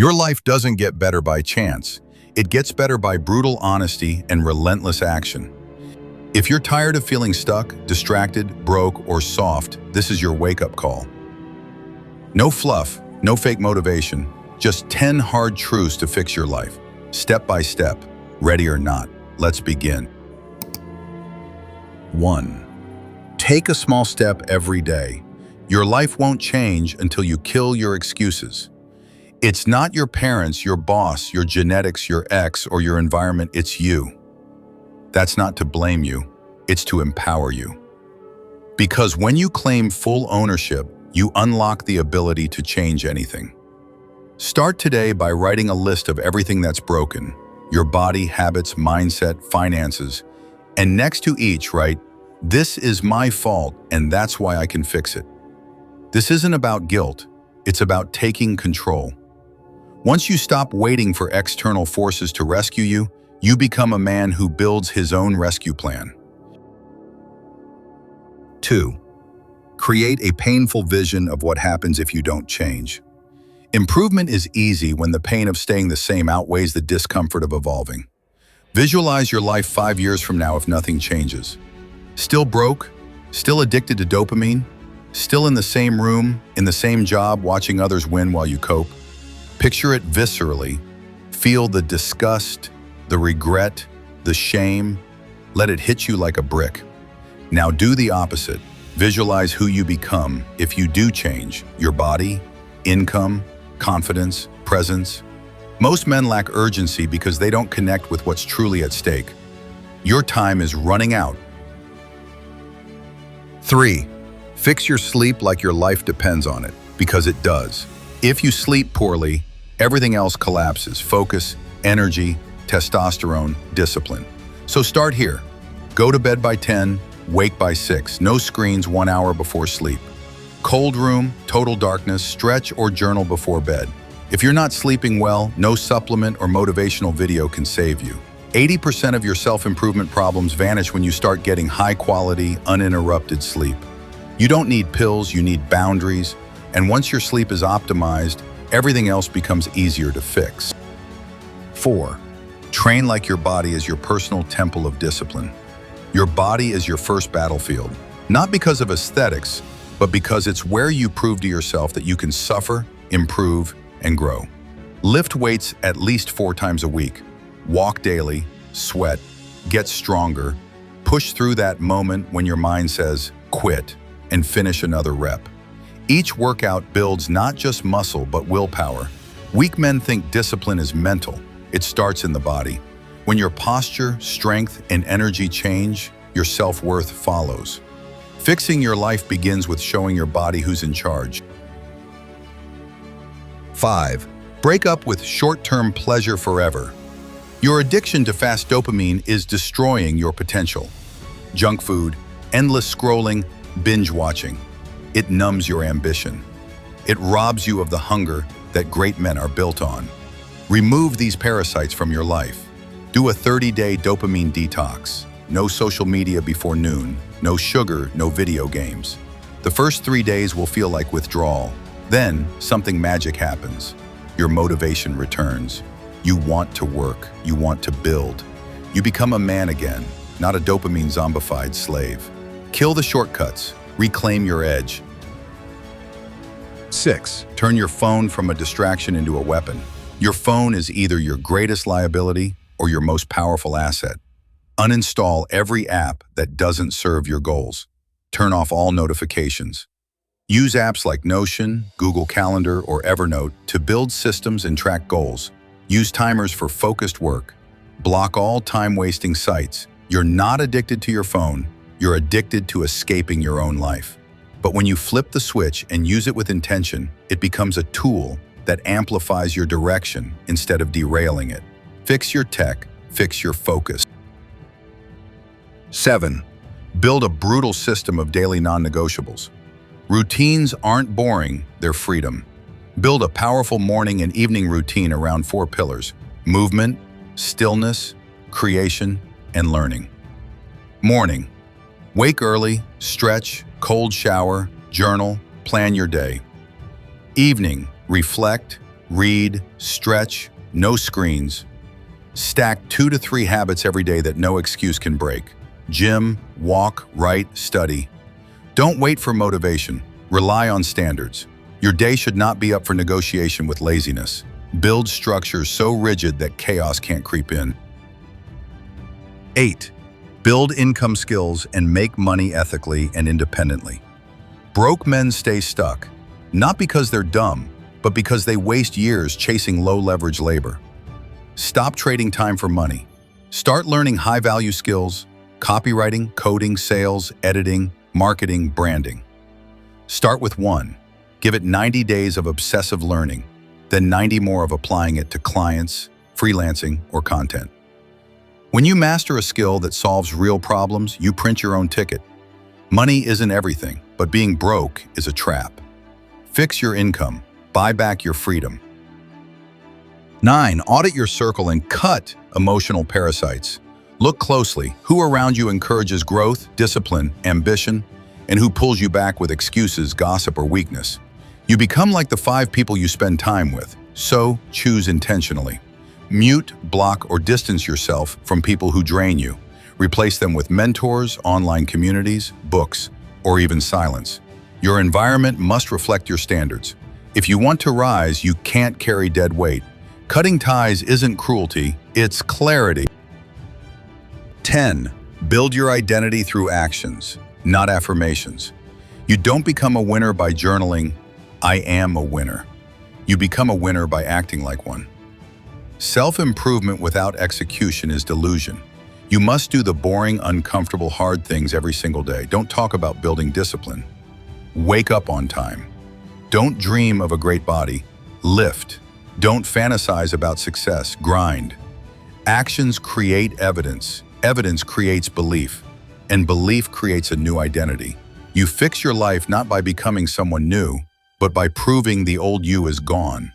Your life doesn't get better by chance. It gets better by brutal honesty and relentless action. If you're tired of feeling stuck, distracted, broke, or soft, this is your wake-up call. No fluff, no fake motivation, just 10 hard truths to fix your life, step by step, ready or not. Let's begin. 1. Take a small step every day. Your life won't change until you kill your excuses. It's not your parents, your boss, your genetics, your ex, or your environment, it's you. That's not to blame you, it's to empower you. Because when you claim full ownership, you unlock the ability to change anything. Start today by writing a list of everything that's broken, your body, habits, mindset, finances, and next to each write, "This is my fault and that's why I can fix it." This isn't about guilt, it's about taking control. Once you stop waiting for external forces to rescue you, you become a man who builds his own rescue plan. 2. Create a painful vision of what happens if you don't change. Improvement is easy when the pain of staying the same outweighs the discomfort of evolving. Visualize your life 5 years from now if nothing changes. Still broke? Still addicted to dopamine? Still in the same room, in the same job, watching others win while you cope? Picture it viscerally. Feel the disgust, the regret, the shame. Let it hit you like a brick. Now do the opposite. Visualize who you become if you do change your body, income, confidence, presence. Most men lack urgency because they don't connect with what's truly at stake. Your time is running out. 3. Fix your sleep like your life depends on it, because it does. If you sleep poorly, everything else collapses: focus, energy, testosterone, discipline. So start here. Go to bed by 10, wake by 6. No screens 1 hour before sleep. Cold room, total darkness, stretch or journal before bed. If you're not sleeping well, no supplement or motivational video can save you. 80% of your self-improvement problems vanish when you start getting high-quality, uninterrupted sleep. You don't need pills, you need boundaries, and once your sleep is optimized, everything else becomes easier to fix. 4. Train like your body is your personal temple of discipline. Your body is your first battlefield, not because of aesthetics, but because it's where you prove to yourself that you can suffer, improve, and grow. Lift weights at least 4 times a week. Walk daily, sweat, get stronger, push through that moment when your mind says, quit, and finish another rep. Each workout builds not just muscle, but willpower. Weak men think discipline is mental. It starts in the body. When your posture, strength, and energy change, your self-worth follows. Fixing your life begins with showing your body who's in charge. 5. Break up with short-term pleasure forever. Your addiction to fast dopamine is destroying your potential. Junk food, endless scrolling, binge watching. It numbs your ambition. It robs you of the hunger that great men are built on. Remove these parasites from your life. Do a 30-day dopamine detox. No social media before noon, no sugar, no video games. The first 3 days will feel like withdrawal. Then, something magic happens. Your motivation returns. You want to work. You want to build. You become a man again, not a dopamine zombified slave. Kill the shortcuts. Reclaim your edge. 6. Turn your phone from a distraction into a weapon. Your phone is either your greatest liability or your most powerful asset. Uninstall every app that doesn't serve your goals. Turn off all notifications. Use apps like Notion, Google Calendar, or Evernote to build systems and track goals. Use timers for focused work. Block all time-wasting sites. You're not addicted to your phone. You're addicted to escaping your own life. But when you flip the switch and use it with intention, it becomes a tool that amplifies your direction instead of derailing it. Fix your tech, fix your focus. 7. Build a brutal system of daily non-negotiables. Routines aren't boring, they're freedom. Build a powerful morning and evening routine around 4 pillars: movement, stillness, creation, and learning. Morning. Wake early, stretch, cold shower, journal, plan your day. Evening. Reflect, read, stretch, no screens. Stack 2 to 3 habits every day that no excuse can break. Gym, walk, write, study. Don't wait for motivation. Rely on standards. Your day should not be up for negotiation with laziness. Build structures so rigid that chaos can't creep in. 8. Build income skills and make money ethically and independently. Broke men stay stuck, not because they're dumb, but because they waste years chasing low-leverage labor. Stop trading time for money. Start learning high-value skills: copywriting, coding, sales, editing, marketing, branding. Start with one. Give it 90 days of obsessive learning, then 90 more of applying it to clients, freelancing, or content. When you master a skill that solves real problems, you print your own ticket. Money isn't everything, but being broke is a trap. Fix your income. Buy back your freedom. 9. Audit your circle and cut emotional parasites. Look closely. Who around you encourages growth, discipline, ambition, and who pulls you back with excuses, gossip, or weakness? You become like the 5 people you spend time with, so choose intentionally. Mute, block, or distance yourself from people who drain you. Replace them with mentors, online communities, books, or even silence. Your environment must reflect your standards. If you want to rise, you can't carry dead weight. Cutting ties isn't cruelty, it's clarity. 10. Build your identity through actions, not affirmations. You don't become a winner by journaling, "I am a winner." You become a winner by acting like one. Self-improvement without execution is delusion. You must do the boring, uncomfortable, hard things every single day. Don't talk about building discipline. Wake up on time. Don't dream of a great body. Lift. Don't fantasize about success. Grind. Actions create evidence. Evidence creates belief. And belief creates a new identity. You fix your life not by becoming someone new, but by proving the old you is gone.